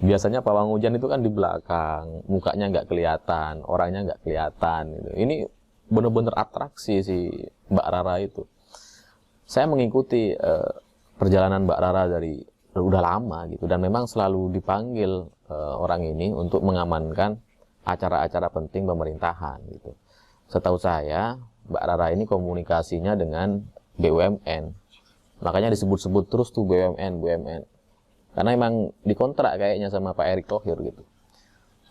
Biasanya pawang hujan itu kan di belakang, mukanya nggak kelihatan, orangnya nggak kelihatan gitu. Ini bener-bener atraksi si Mbak Rara itu. Saya mengikuti perjalanan Mbak Rara dari udah lama gitu, dan memang selalu dipanggil orang ini untuk mengamankan acara-acara penting pemerintahan gitu. Setahu saya Mbak Rara ini komunikasinya dengan BUMN, makanya disebut-sebut terus tuh BUMN, BUMN. Karena emang dikontrak kayaknya sama Pak Erick Thohir gitu.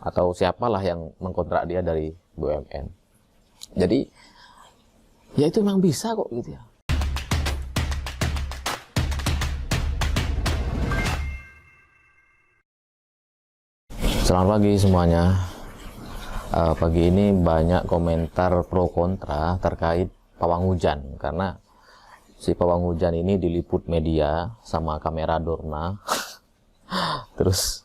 Atau siapalah yang mengkontrak dia dari BUMN. Jadi, ya itu emang bisa kok gitu ya. Selamat pagi semuanya. Pagi ini banyak komentar pro kontra terkait pawang hujan. Karena si pawang hujan ini diliput media sama kamera Dorna. Terus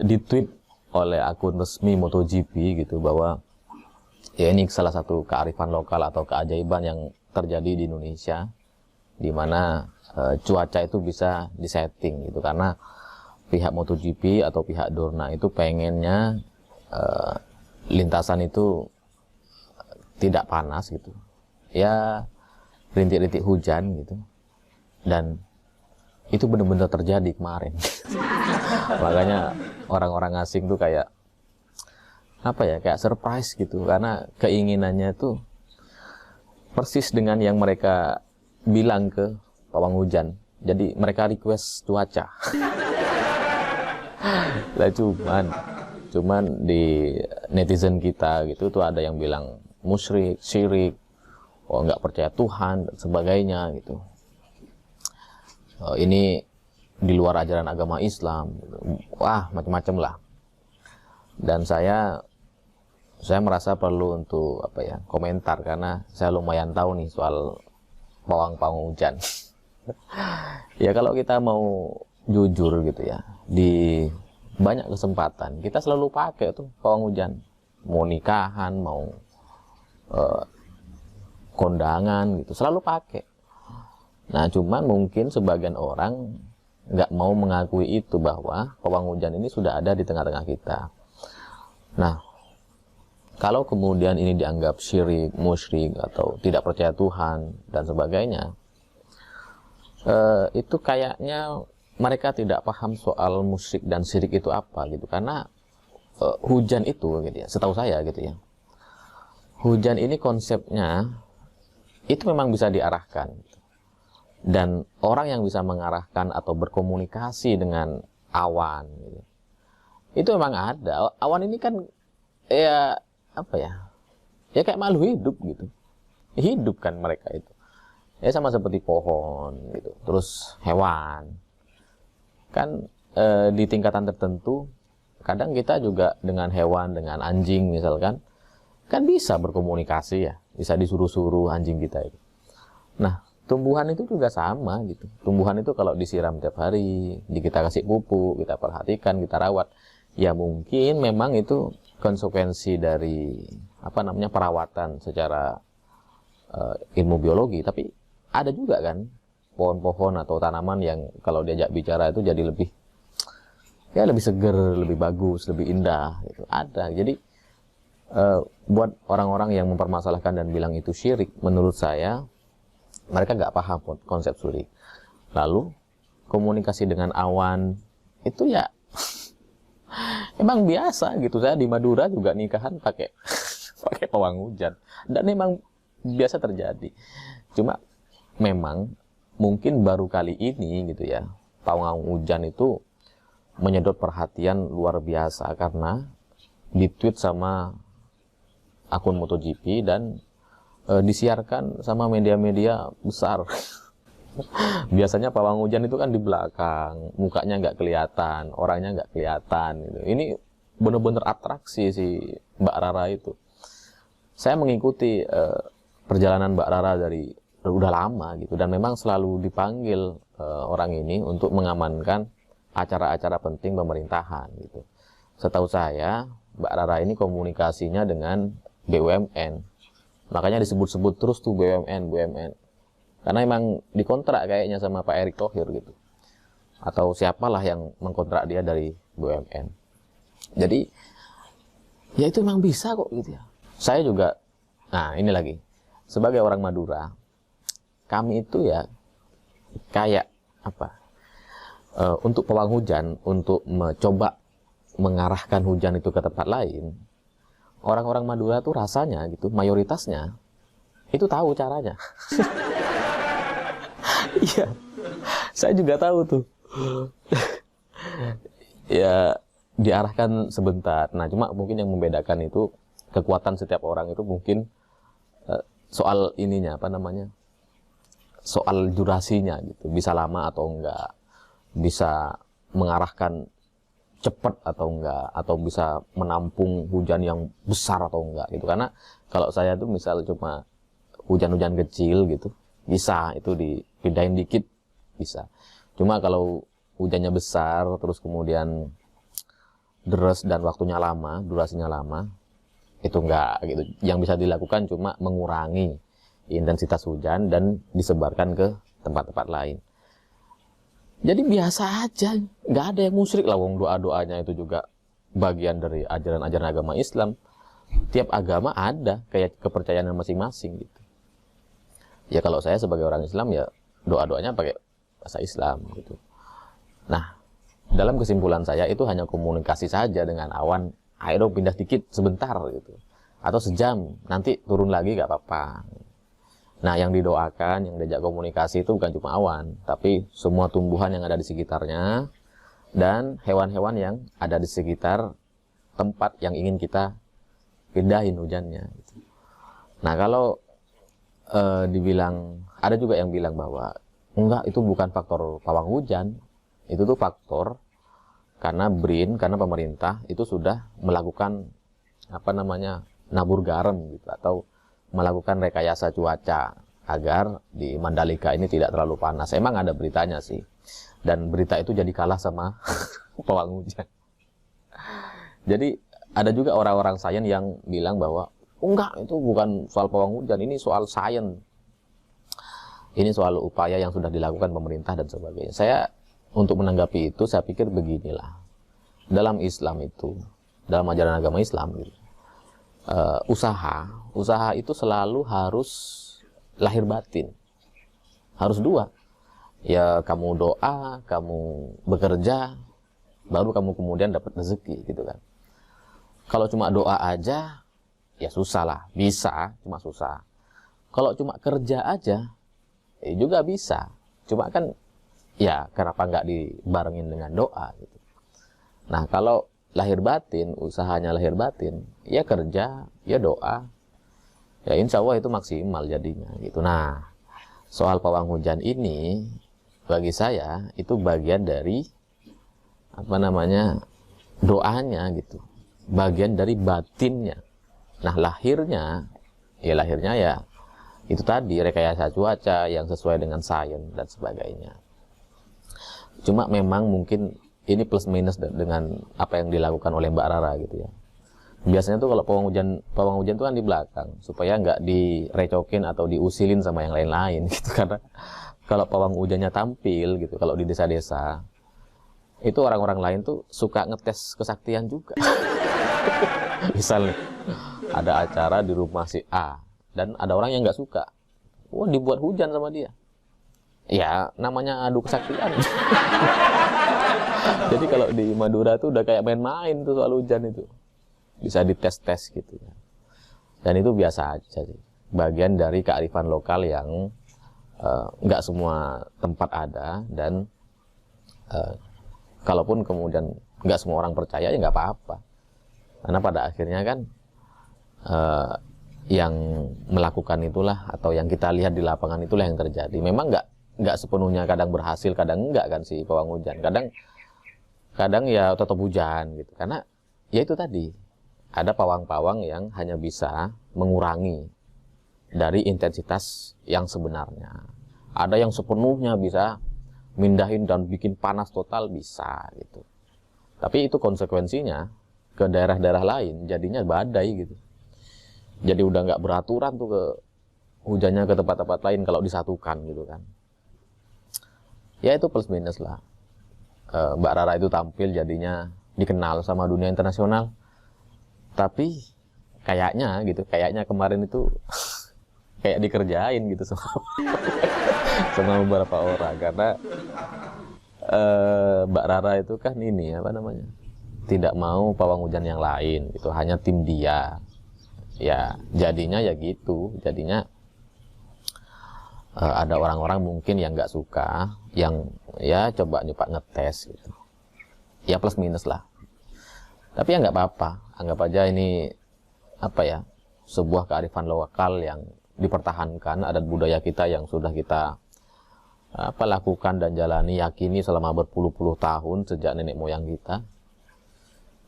ditweet oleh akun resmi MotoGP gitu, bahwa ya ini salah satu kearifan lokal atau keajaiban yang terjadi di Indonesia, di mana cuaca itu bisa disetting gitu, karena pihak MotoGP atau pihak Dorna itu pengennya lintasan itu tidak panas gitu, ya rintik-rintik hujan gitu, dan itu benar-benar terjadi kemarin. Makanya orang-orang asing tuh kayak apa ya, kayak surprise gitu, karena keinginannya tuh persis dengan yang mereka bilang ke pawang hujan. Jadi mereka request cuaca. Lah cuman di netizen kita gitu tuh ada yang bilang musyrik, syirik, oh nggak percaya Tuhan dan sebagainya gitu. Ini di luar ajaran agama Islam, wah macam-macam lah. Dan saya merasa perlu untuk apa ya, komentar, karena saya lumayan tahu nih soal pawang hujan. Ya kalau kita mau jujur gitu ya, di banyak kesempatan kita selalu pakai tuh pawang hujan, mau nikahan, mau kondangan gitu, selalu pakai. Nah, cuman mungkin sebagian orang nggak mau mengakui itu, bahwa pawang hujan ini sudah ada di tengah-tengah kita. Nah, kalau kemudian ini dianggap syirik, musyrik, atau tidak percaya Tuhan, dan sebagainya, itu kayaknya mereka tidak paham soal musyrik dan syirik itu apa gitu. Karena hujan itu gitu ya, setahu saya gitu ya, hujan ini konsepnya itu memang bisa diarahkan. Dan orang yang bisa mengarahkan atau berkomunikasi dengan awan gitu, itu memang ada. Awan ini kan ya apa ya, ya kayak makhluk hidup gitu, hidup kan mereka itu ya, sama seperti pohon gitu. Terus hewan kan di tingkatan tertentu kadang kita juga dengan hewan, dengan anjing misalkan, kan bisa berkomunikasi ya, bisa disuruh-suruh anjing kita itu. Nah, tumbuhan itu juga sama gitu. Tumbuhan itu kalau disiram tiap hari, kita kasih pupuk, kita perhatikan, kita rawat, ya mungkin memang itu konsekuensi dari apa namanya, perawatan secara ilmu biologi. Tapi ada juga kan pohon-pohon atau tanaman yang kalau diajak bicara itu jadi lebih, ya lebih seger, lebih bagus, lebih indah gitu. Ada. Jadi buat orang-orang yang mempermasalahkan dan bilang itu syirik, menurut saya mereka nggak paham konsep syirik. Lalu komunikasi dengan awan itu ya emang biasa gitu. Saya di Madura juga nikahan pakai pakai pawang hujan, dan memang biasa terjadi. Cuma memang mungkin baru kali ini gitu ya, pawang hujan itu menyedot perhatian luar biasa karena ditweet sama akun MotoGP dan disiarkan sama media-media besar. Biasanya pawang hujan itu kan di belakang, mukanya nggak kelihatan, orangnya nggak kelihatan gitu. Ini bener-bener atraksi si Mbak Rara itu. Saya mengikuti perjalanan Mbak Rara dari udah lama gitu, dan memang selalu dipanggil orang ini untuk mengamankan acara-acara penting pemerintahan gitu. Setahu saya Mbak Rara ini komunikasinya dengan BUMN. Makanya disebut-sebut terus tuh BUMN, BUMN. Karena emang dikontrak kayaknya sama Pak Erick Thohir gitu. atau siapalah yang mengkontrak dia dari BUMN. Jadi ya itu memang bisa kok gitu ya. Saya juga, nah ini lagi, sebagai orang Madura, kami itu ya kayak apa? Untuk pawang hujan, untuk mencoba mengarahkan hujan itu ke tempat lain, orang-orang Madura tuh rasanya gitu, mayoritasnya itu tahu caranya. Iya, saya juga tahu tuh. Ya diarahkan sebentar. Nah cuma mungkin yang membedakan itu kekuatan setiap orang itu mungkin soal ininya apa namanya, soal durasinya gitu, bisa lama atau enggak, bisa mengarahkan cepat atau enggak, atau bisa menampung hujan yang besar atau enggak gitu. Karena kalau saya tuh misal cuma hujan-hujan kecil gitu, bisa itu dipindahin dikit bisa. Cuma kalau hujannya besar terus kemudian deres dan waktunya lama, durasinya lama, itu enggak gitu. Yang bisa dilakukan cuma mengurangi intensitas hujan dan disebarkan ke tempat-tempat lain. Jadi biasa aja, nggak ada yang musyrik lah, wong doa-doanya itu juga bagian dari ajaran-ajaran agama Islam. Tiap agama ada kayak kepercayaan masing-masing gitu. Ya kalau saya sebagai orang Islam ya doa-doanya pakai bahasa Islam gitu. Nah, dalam kesimpulan saya itu hanya komunikasi saja dengan awan. Ayo dong pindah dikit sebentar gitu. Atau sejam, nanti turun lagi nggak apa-apa. Nah, yang didoakan, yang diajak komunikasi itu bukan cuma awan, tapi semua tumbuhan yang ada di sekitarnya dan hewan-hewan yang ada di sekitar tempat yang ingin kita pindahin hujannya. Nah, kalau dibilang, ada juga yang bilang bahwa enggak, itu bukan faktor pawang hujan, itu tuh faktor karena BRIN, karena pemerintah itu sudah melakukan apa namanya, nabur garam gitu, atau melakukan rekayasa cuaca agar di Mandalika ini tidak terlalu panas. Emang ada beritanya sih, dan berita itu jadi kalah sama pawang hujan. Jadi ada juga orang-orang sains yang bilang bahwa enggak, itu bukan soal pawang hujan, ini soal sains, ini soal upaya yang sudah dilakukan pemerintah dan sebagainya. Saya untuk menanggapi itu, saya pikir beginilah, dalam Islam itu, dalam ajaran agama Islam gitu, usaha itu selalu harus lahir batin, harus dua. Ya kamu doa, kamu bekerja, baru kamu kemudian dapat rezeki gitu kan. Kalau cuma doa aja ya susah lah, bisa cuma susah. Kalau cuma kerja aja ya juga bisa, cuma kan ya kenapa nggak dibarengin dengan doa gitu. Nah kalau lahir batin, usahanya lahir batin, ya kerja, ya doa, ya insya Allah itu maksimal jadinya gitu. Nah, soal pawang hujan ini bagi saya itu bagian dari apa namanya, doanya gitu, bagian dari batinnya. Nah lahirnya ya itu tadi, rekayasa cuaca yang sesuai dengan sains dan sebagainya. Cuma memang mungkin ini plus minus dengan apa yang dilakukan oleh Mbak Rara gitu ya. Biasanya tuh kalau pawang hujan tuh kan di belakang, supaya nggak direcokin atau diusilin sama yang lain-lain gitu. Karena kalau pawang hujannya tampil gitu, kalau di desa-desa itu orang-orang lain tuh suka ngetes kesaktian juga. Misalnya ada acara di rumah si A dan ada orang yang nggak suka, wah dibuat hujan sama dia. Ya namanya adu kesaktian. Jadi kalau di Madura tuh udah kayak main-main tuh soal hujan itu, bisa dites-tes gitu ya. Dan itu biasa aja sih, bagian dari kearifan lokal yang nggak semua tempat ada. Dan kalaupun kemudian nggak semua orang percaya ya nggak apa-apa, karena pada akhirnya kan yang melakukan itulah, atau yang kita lihat di lapangan itulah yang terjadi. Memang nggak sepenuhnya, kadang berhasil, kadang enggak kan si pawang hujan. Kadang ya tetap hujan gitu. Karena ya itu tadi, ada pawang-pawang yang hanya bisa mengurangi dari intensitas yang sebenarnya. Ada yang sepenuhnya bisa mindahin dan bikin panas total, bisa gitu. Tapi itu konsekuensinya ke daerah-daerah lain jadinya badai gitu. Jadi udah nggak beraturan tuh ke hujannya ke tempat-tempat lain kalau disatukan gitu kan. Ya itu plus minus lah. Mbak Rara itu tampil jadinya dikenal sama dunia internasional. Tapi kayaknya gitu, kayaknya kemarin itu kayak dikerjain gitu sama beberapa orang, karena Mbak Rara itu kan ini apa namanya, tidak mau pawang hujan yang lain gitu, hanya tim dia. Ya jadinya ya gitu, jadinya ada orang-orang mungkin yang nggak suka, yang ya coba ngetes gitu, ya plus minus lah. Tapi ya nggak apa-apa, anggap aja ini apa ya, sebuah kearifan lokal yang dipertahankan, adat budaya kita yang sudah kita lakukan dan jalani, yakini selama berpuluh-puluh tahun sejak nenek moyang kita.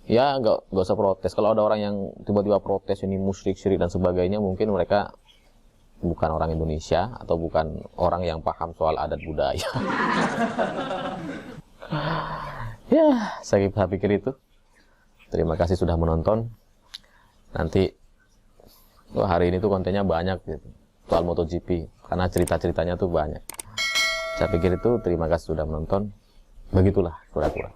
Ya nggak usah protes. Kalau ada orang yang tiba-tiba protes ini musyrik, syirik dan sebagainya, mungkin mereka bukan orang Indonesia atau bukan orang yang paham soal adat budaya. Ya, saya pikir itu. Terima kasih sudah menonton. Nanti hari ini tuh kontennya banyak gitu, soal MotoGP, karena cerita-ceritanya tuh banyak. Saya pikir itu. Terima kasih sudah menonton. Begitulah kura-kura.